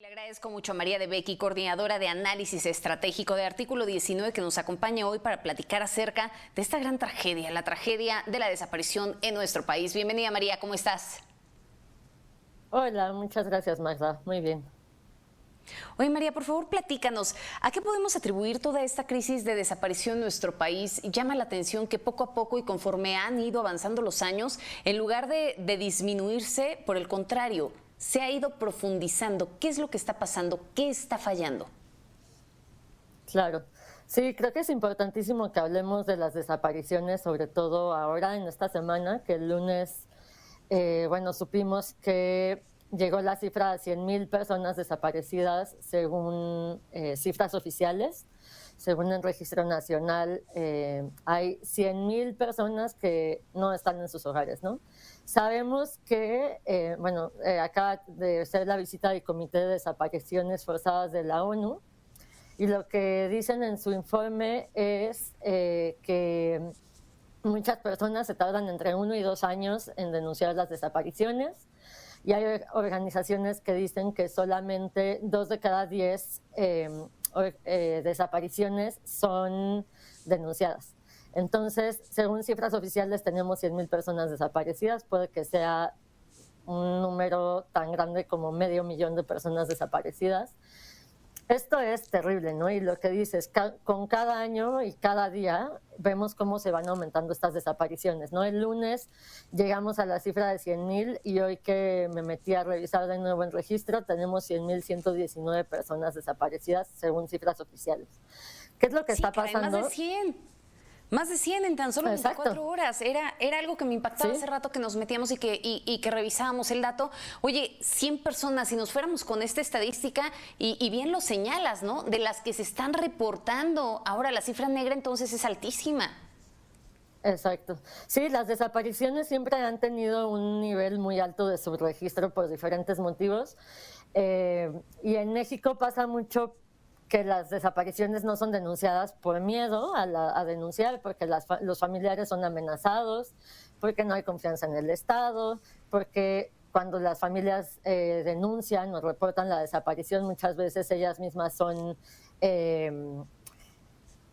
Le agradezco mucho a María de Becchi, coordinadora de análisis estratégico de Artículo 19, que nos acompaña hoy para platicar acerca de esta gran tragedia, la tragedia de la desaparición en nuestro país. Bienvenida, María, ¿cómo estás? Hola, muchas gracias, Magda. Muy bien. Oye, María, por favor, platícanos, ¿a qué podemos atribuir toda esta crisis de desaparición en nuestro país? Llama la atención que poco a poco y conforme han ido avanzando los años, en lugar de disminuirse, por el contrario, se ha ido profundizando. ¿Qué es lo que está pasando? ¿Qué está fallando? Claro. Sí, creo que es importantísimo que hablemos de las desapariciones, sobre todo ahora en esta semana, que el lunes, supimos que llegó la cifra de 100,000 personas desaparecidas según cifras oficiales. Según el Registro Nacional, hay 100,000 personas que no están en sus hogares, ¿no? Sabemos que, acaba de ser la visita del Comité de Desapariciones Forzadas de la ONU, y lo que dicen en su informe es que muchas personas se tardan entre 1 y 2 años en denunciar las desapariciones, y hay organizaciones que dicen que solamente 2 de cada 10 desapariciones son denunciadas. Entonces, según cifras oficiales, tenemos 100,000 personas desaparecidas. Puede que sea un número tan grande como 500,000 de personas desaparecidas. Esto es terrible, ¿no? Y lo que dices, con cada año y cada día vemos cómo se van aumentando estas desapariciones, ¿no? El lunes llegamos a la cifra de 100,000 y hoy que me metí a revisar de nuevo el registro, tenemos 100,119 personas desaparecidas según cifras oficiales. ¿Qué es lo que está pasando? Más de 100 en tan solo 24 Exacto. horas. Era algo que me impactaba hace rato que nos metíamos y que revisábamos el dato. Oye, 100 personas, si nos fuéramos con esta estadística, y bien lo señalas, ¿no? De las que se están reportando. Ahora la cifra negra entonces es altísima. Exacto. Sí, las desapariciones siempre han tenido un nivel muy alto de subregistro por diferentes motivos. Y en México pasa mucho que las desapariciones no son denunciadas por miedo a denunciar, porque los familiares son amenazados, porque no hay confianza en el Estado, porque cuando las familias denuncian o reportan la desaparición, muchas veces ellas mismas son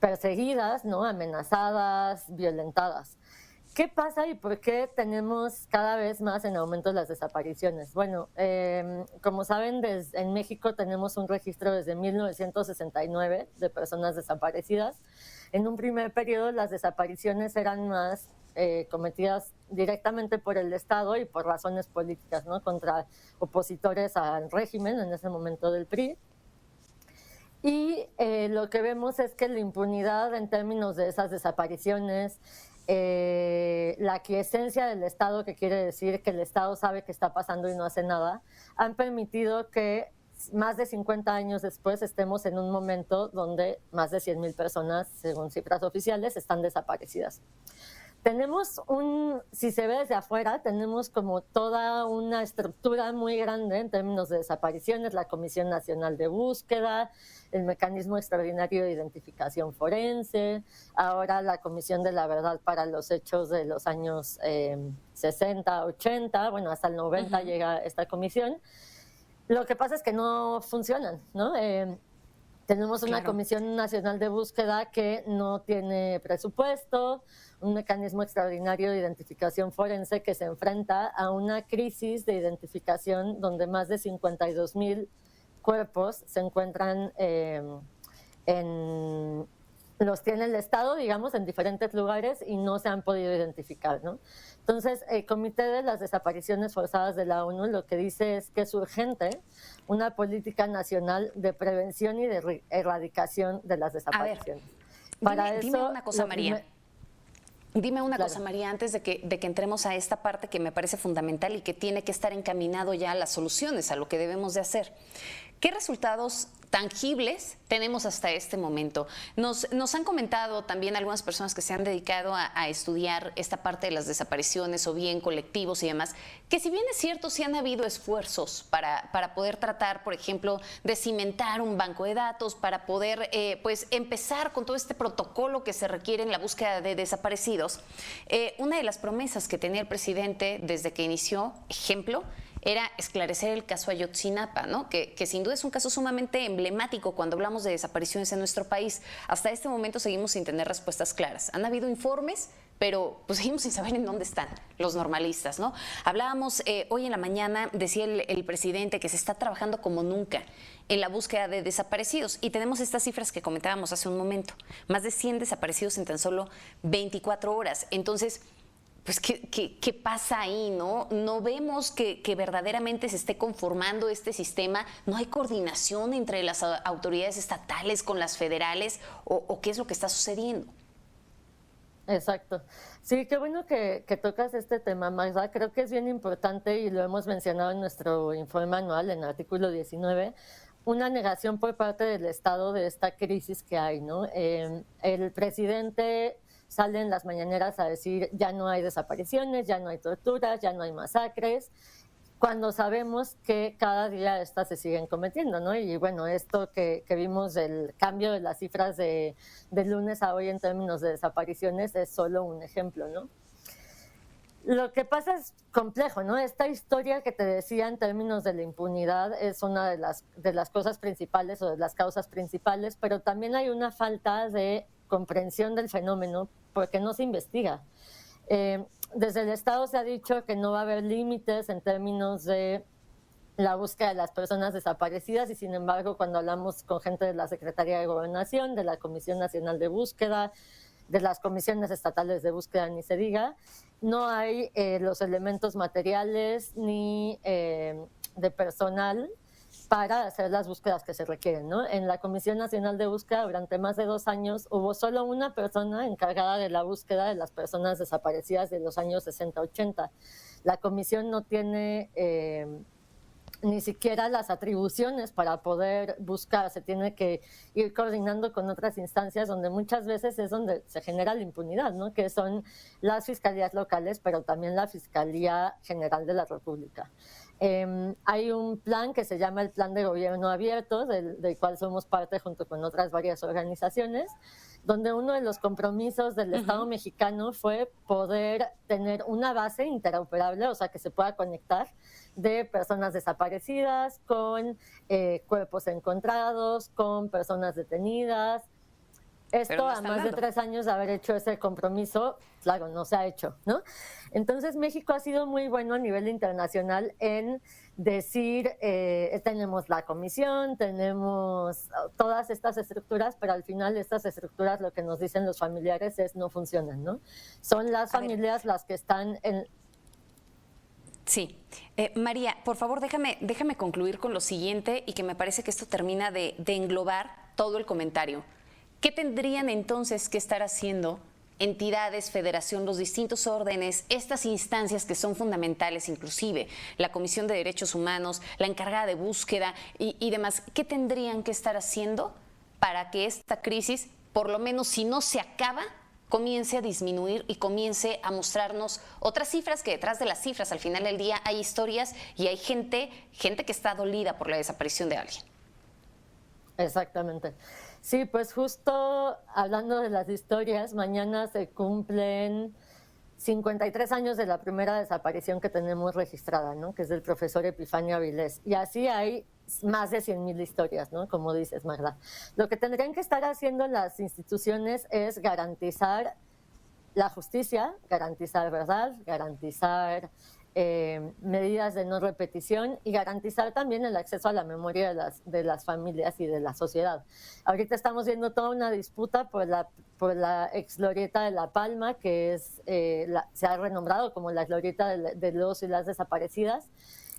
perseguidas, ¿no? Amenazadas, violentadas. ¿Qué pasa y por qué tenemos cada vez más en aumento las desapariciones? Bueno, como saben, en México tenemos un registro desde 1969 de personas desaparecidas. En un primer periodo las desapariciones eran más cometidas directamente por el Estado y por razones políticas, ¿no? Contra opositores al régimen, en ese momento del PRI. Y lo que vemos es que la impunidad en términos de esas desapariciones, la aquiescencia del Estado, que quiere decir que el Estado sabe qué está pasando y no hace nada, han permitido que más de 50 años después estemos en un momento donde más de 100,000 personas, según cifras oficiales, están desaparecidas. Tenemos si se ve desde afuera, tenemos como toda una estructura muy grande en términos de desapariciones, la Comisión Nacional de Búsqueda, el Mecanismo Extraordinario de Identificación Forense, ahora la Comisión de la Verdad para los Hechos de los años 60, 80, bueno, hasta el 90 llega esta comisión. Lo que pasa es que no funcionan, ¿no? Tenemos una Comisión Nacional de Búsqueda que no tiene presupuesto, un mecanismo extraordinario de identificación forense que se enfrenta a una crisis de identificación donde más de 52,000 cuerpos se encuentran los tiene el Estado, digamos, en diferentes lugares y no se han podido identificar, ¿no? Entonces, el Comité de las Desapariciones Forzadas de la ONU lo que dice es que es urgente una política nacional de prevención y de erradicación de las desapariciones. Dime una cosa, María. Dime una cosa, María, antes de que entremos a esta parte que me parece fundamental y que tiene que estar encaminado ya a las soluciones, a lo que debemos de hacer. ¿Qué resultados tangibles tenemos hasta este momento? Nos han comentado también algunas personas que se han dedicado a estudiar esta parte de las desapariciones o bien colectivos y demás, que si bien es cierto, sí han habido esfuerzos para poder tratar, por ejemplo, de cimentar un banco de datos, para poder pues empezar con todo este protocolo que se requiere en la búsqueda de desaparecidos. Una de las promesas que tenía el presidente desde que inició, ejemplo, era esclarecer el caso Ayotzinapa, ¿no? Que sin duda es un caso sumamente emblemático cuando hablamos de desapariciones en nuestro país. Hasta este momento seguimos sin tener respuestas claras. Han habido informes, pero pues seguimos sin saber en dónde están los normalistas, ¿no? Hablábamos hoy en la mañana, decía el presidente, que se está trabajando como nunca en la búsqueda de desaparecidos. Y tenemos estas cifras que comentábamos hace un momento. Más de 100 desaparecidos en tan solo 24 horas. Entonces, pues, ¿qué pasa ahí, no? No vemos que verdaderamente se esté conformando este sistema. No hay coordinación entre las autoridades estatales con las federales. ¿O qué es lo que está sucediendo? Exacto. Sí, qué bueno que tocas este tema, Magda. Creo que es bien importante y lo hemos mencionado en nuestro informe anual, en el artículo 19, una negación por parte del Estado de esta crisis que hay, ¿no? El presidente sale en las mañaneras a decir ya no hay desapariciones, ya no hay torturas, ya no hay masacres, cuando sabemos que cada día estas se siguen cometiendo, ¿no? Y bueno, esto que vimos del cambio de las cifras de lunes a hoy en términos de desapariciones es solo un ejemplo, ¿no? Lo que pasa es complejo, ¿no? Esta historia que te decía en términos de la impunidad es una de las cosas principales o de las causas principales, pero también hay una falta de comprensión del fenómeno porque no se investiga. Desde el Estado se ha dicho que no va a haber límites en términos de la búsqueda de las personas desaparecidas y sin embargo cuando hablamos con gente de la Secretaría de Gobernación, de la Comisión Nacional de Búsqueda, de las comisiones estatales de búsqueda, ni se diga, no hay los elementos materiales ni de personal para hacer las búsquedas que se requieren, ¿no? En la Comisión Nacional de Búsqueda durante más de 2 años hubo solo una persona encargada de la búsqueda de las personas desaparecidas de los años 60-80. La comisión no tiene ni siquiera las atribuciones para poder buscar, se tiene que ir coordinando con otras instancias donde muchas veces es donde se genera la impunidad, ¿no? Que son las fiscalías locales, pero también la Fiscalía General de la República. Hay un plan que se llama el Plan de Gobierno Abierto, del cual somos parte junto con otras varias organizaciones, donde uno de los compromisos del Estado mexicano fue poder tener una base interoperable, o sea, que se pueda conectar, de personas desaparecidas con cuerpos encontrados, con personas detenidas. Esto no a más de 3 años de haber hecho ese compromiso, claro, no se ha hecho, ¿no? Entonces México ha sido muy bueno a nivel internacional en decir, tenemos la comisión, tenemos todas estas estructuras, pero al final estas estructuras lo que nos dicen los familiares es no funcionan, ¿no? Son las familias las que están en... Sí. María, por favor, déjame concluir con lo siguiente y que me parece que esto termina de englobar todo el comentario. ¿Qué tendrían entonces que estar haciendo entidades, federación, los distintos órdenes, estas instancias que son fundamentales, inclusive la Comisión de Derechos Humanos, la encargada de búsqueda y demás? ¿Qué tendrían que estar haciendo para que esta crisis, por lo menos si no se acaba, comience a disminuir y comience a mostrarnos otras cifras, que detrás de las cifras al final del día hay historias y hay gente que está dolida por la desaparición de alguien? Exactamente. Sí, pues justo hablando de las historias, mañana se cumplen 53 años de la primera desaparición que tenemos registrada, ¿no? Que es del profesor Epifanio Avilés. Y así hay más de 100,000 historias, ¿no? Como dices, Magda. Lo que tendrían que estar haciendo las instituciones es garantizar la justicia, garantizar verdad, garantizar medidas de no repetición y garantizar también el acceso a la memoria de las familias y de la sociedad. Ahorita estamos viendo toda una disputa por la ex glorieta de La Palma, que es, se ha renombrado como la glorieta de los y las desaparecidas,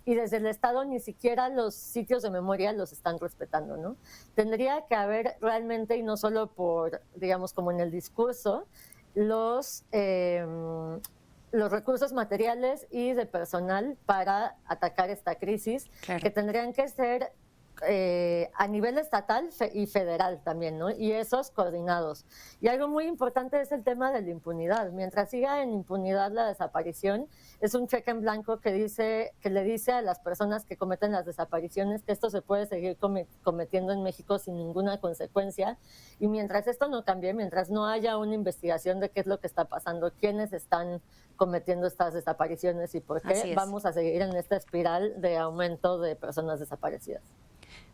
y desde el Estado ni siquiera los sitios de memoria los están respetando, ¿no? Tendría que haber realmente, y no solo por, digamos, como en el discurso, los recursos materiales y de personal para atacar esta crisis, claro, que tendrían que ser a nivel estatal y federal también, ¿no? Y esos coordinados. Y algo muy importante es el tema de la impunidad. Mientras siga en impunidad la desaparición, es un cheque en blanco que le dice a las personas que cometen las desapariciones que esto se puede seguir cometiendo en México sin ninguna consecuencia. Y mientras esto no cambie, mientras no haya una investigación de qué es lo que está pasando, quiénes están cometiendo estas desapariciones y por qué, vamos a seguir en esta espiral de aumento de personas desaparecidas.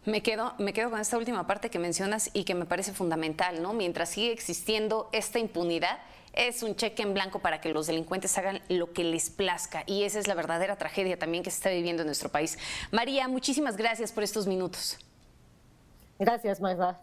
Me quedo con esta última parte que mencionas y que me parece fundamental, ¿no? Mientras sigue existiendo esta impunidad, es un cheque en blanco para que los delincuentes hagan lo que les plazca. Y esa es la verdadera tragedia también que se está viviendo en nuestro país. María, muchísimas gracias por estos minutos. Gracias, Magda.